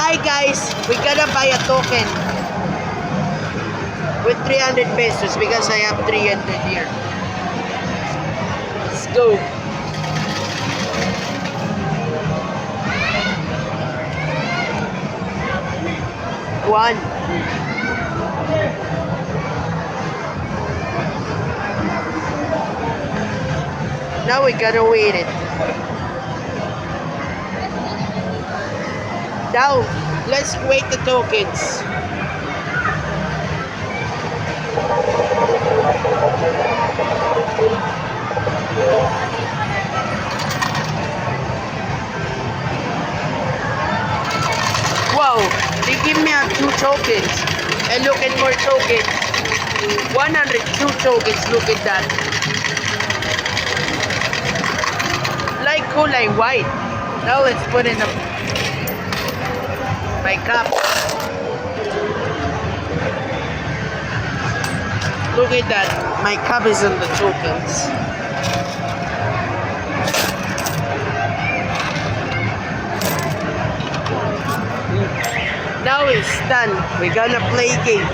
Hi guys, we gotta buy a token with 300 pesos because I have 300 here. Let's go. One. Now we gotta wait it. Now, let's wait the tokens. Wow, they give me 2 tokens. And look at more tokens. 102 tokens, look at that. Like kulay white. Now let's put in my cup. Look at that. My cup is in the tokens. Now it's done. We're gonna play game.